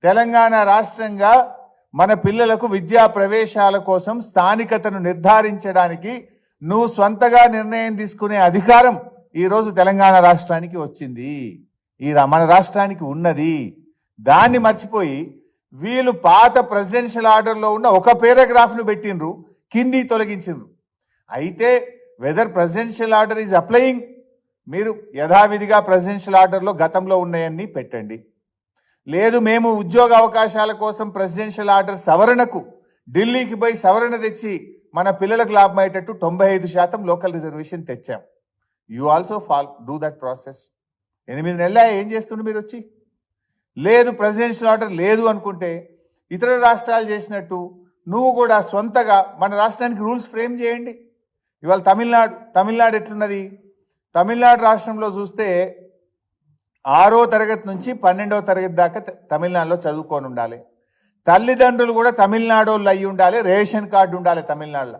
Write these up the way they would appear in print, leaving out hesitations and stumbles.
తెలంగాణ రాష్ట్రంగా మన పిల్లలకు విద్యా ప్రవేశాల కోసం స్థానికతను నిర్ధారించడానికి నువ్వు స్వంతగా నిర్ణయం తీసుకునే అధికారం ఈరోజు తెలంగాణ రాష్ట్రానికి వచ్చింది. మన రాష్ట్రానికి ఉన్నది. దాన్ని మర్చిపోయి వీళ్ళు పాత ప్రెసిడెన్షియల్ ఆర్డర్లో ఉన్న ఒక పారాగ్రాఫ్ను పెట్టినరు, కింది తొలగించిండ్రు. అయితే whether presidential order is applying, మీరు యథావిధిగా ప్రెసిడెన్షియల్ ఆర్డర్లో గతంలో ఉన్నాయన్నీ పెట్టండి. లేదు మేము ఉద్యోగ అవకాశాల కోసం ప్రెసిడెన్షియల్ ఆర్డర్ సవరణకు ఢిల్లీకి పోయి సవరణ తెచ్చి మన పిల్లలకు లాభమయ్యేటట్టు 95% లోకల్ రిజర్వేషన్ తెచ్చాం. You also do that process. 8 నెలల ఏం చేస్తుండ్రు మీరు వచ్చి? లేదు ప్రెసిడెన్షియల్ ఆర్డర్ లేదు అనుకుంటే ఇతర రాష్ట్రాలు చేసినట్టు నువ్వు కూడా సొంతగా మన రాష్ట్రానికి రూల్స్ ఫ్రేమ్ చేయండి. ఇవాళ తమిళనాడు ఎట్లున్నది? తమిళనాడు రాష్ట్రంలో చూస్తే 6వ తరగతి నుంచి 12వ తరగతి దాకా తమిళనాడులో చదువుకొని ఉండాలి. తల్లిదండ్రులు కూడా తమిళనాడు వాళ్ళు అయ్యి ఉండాలి. రేషన్ కార్డు ఉండాలి తమిళనాడులో.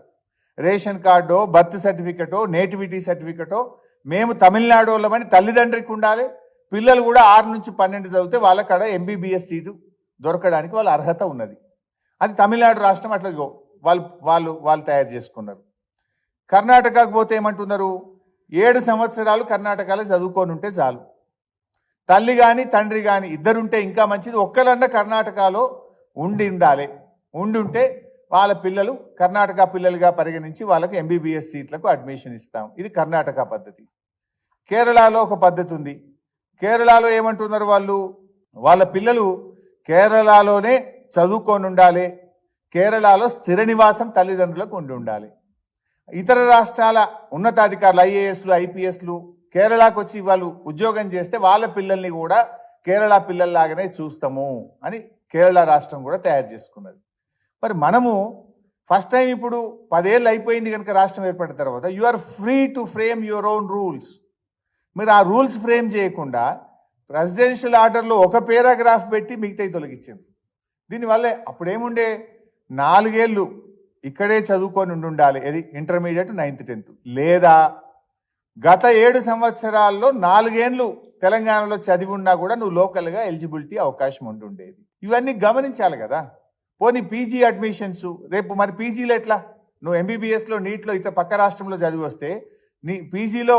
రేషన్ కార్డో, బర్త్ సర్టిఫికెటో, నేటివిటీ సర్టిఫికెటో మేము తమిళనాడు వాళ్ళమని తల్లిదండ్రికి ఉండాలి. పిల్లలు కూడా 6 నుంచి 12 చదివితే వాళ్ళక్కడ MBBS సీటు దొరకడానికి వాళ్ళ అర్హత ఉన్నది. అది తమిళనాడు రాష్ట్రం అట్లా వాళ్ళు తయారు చేసుకున్నారు. కర్ణాటకకు పోతే ఏమంటున్నారు? 7 సంవత్సరాలు కర్ణాటకలో చదువుకొని ఉంటే చాలు. తల్లి కానీ తండ్రి కానీ ఇద్దరుంటే ఇంకా మంచిది. ఒక్కరన్నా కర్ణాటకలో ఉండి ఉంటే వాళ్ళ పిల్లలు కర్ణాటక పిల్లలుగా పరిగణించి వాళ్ళకు MBBS సీట్లకు అడ్మిషన్ ఇస్తాం. ఇది కర్ణాటక పద్ధతి. కేరళలో ఒక పద్ధతి ఉంది. కేరళలో ఏమంటున్నారు? వాళ్ళ పిల్లలు కేరళలోనే చదువుకొని ఉండాలి. కేరళలో స్థిర నివాసం తల్లిదండ్రులకు ఉండాలి. ఇతర రాష్ట్రాల ఉన్నతాధికారులు IASలు IPSలు కేరళకు వచ్చి వాళ్ళు ఉద్యోగం చేస్తే వాళ్ళ పిల్లల్ని కూడా కేరళ పిల్లల్లాగానే చూస్తాము అని కేరళ రాష్ట్రం కూడా తయారు చేసుకున్నది. మరి మనము ఫస్ట్ టైం ఇప్పుడు 10 ఏళ్ళు అయిపోయింది కనుక రాష్ట్రం ఏర్పడిన తర్వాత you are free to frame your own rules. మీరు ఆ రూల్స్ ఫ్రేమ్ చేయకుండా ప్రెసిడెన్షియల్ ఆర్డర్లో ఒక పారాగ్రాఫ్ పెట్టి మిగతాయి తొలగించారు. దీనివల్ల అప్పుడేముండే 4 ఏళ్ళు ఇక్కడే చదువుకొని ఉండాలి, అది ఇంటర్మీడియట్ 9th 10th, లేదా గత 7 సంవత్సరాల్లో 4 ఏళ్ళు తెలంగాణలో చదివి ఉన్నా కూడా నువ్వు లోకల్గా ఎలిజిబిలిటీ అవకాశం ఉండేది. ఇవన్నీ గమనించాలి కదా. పోనీ PG అడ్మిషన్స్ రేపు మరి పీజీలో ఎట్లా? నువ్వు MBBSలో నీట్లో ఇతర పక్క రాష్ట్రంలో చదివి వస్తే నీ పీజీలో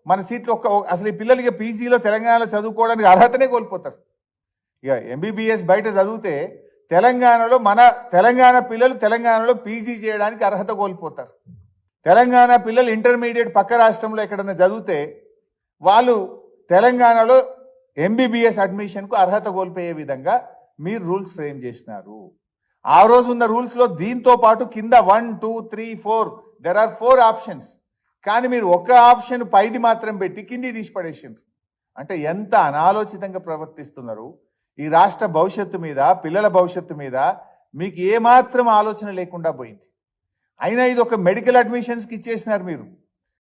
మన సీట్లు అసలు ఈ పిల్లలకి PGలో తెలంగాణలో చదువుకోవడానికి అర్హతనే కోల్పోతారు. ఇక MBBS బయట చదివితే తెలంగాణ పిల్లలు తెలంగాణలో PG చేయడానికి అర్హత కోల్పోతారు. తెలంగాణ పిల్లలు ఇంటర్మీడియట్ పక్క రాష్ట్రంలో ఎక్కడైనా చదివితే వాళ్ళు తెలంగాణలో MBBS అడ్మిషన్కు అర్హత కోల్పోయే విధంగా మీరు రూల్స్ ఫ్రేమ్ చేసినారు. ఆ రోజు ఉన్న రూల్స్లో దీంతో పాటు కింద 1, 2, 3, 4 దెర్ ఆర్ 4 ఆప్షన్స్. కానీ మీరు ఒక ఆప్షన్ పైది మాత్రం పెట్టి కింది తీసి పడేసిండ్రు. అంటే ఎంత అనాలోచితంగా ప్రవర్తిస్తున్నారు. ఈ రాష్ట్ర భవిష్యత్తు మీద, పిల్లల భవిష్యత్తు మీద మీకు ఏమాత్రం ఆలోచన లేకుండా పోయింది. అయినా ఇది ఒక మెడికల్ అడ్మిషన్స్కి ఇచ్చేసినారు మీరు.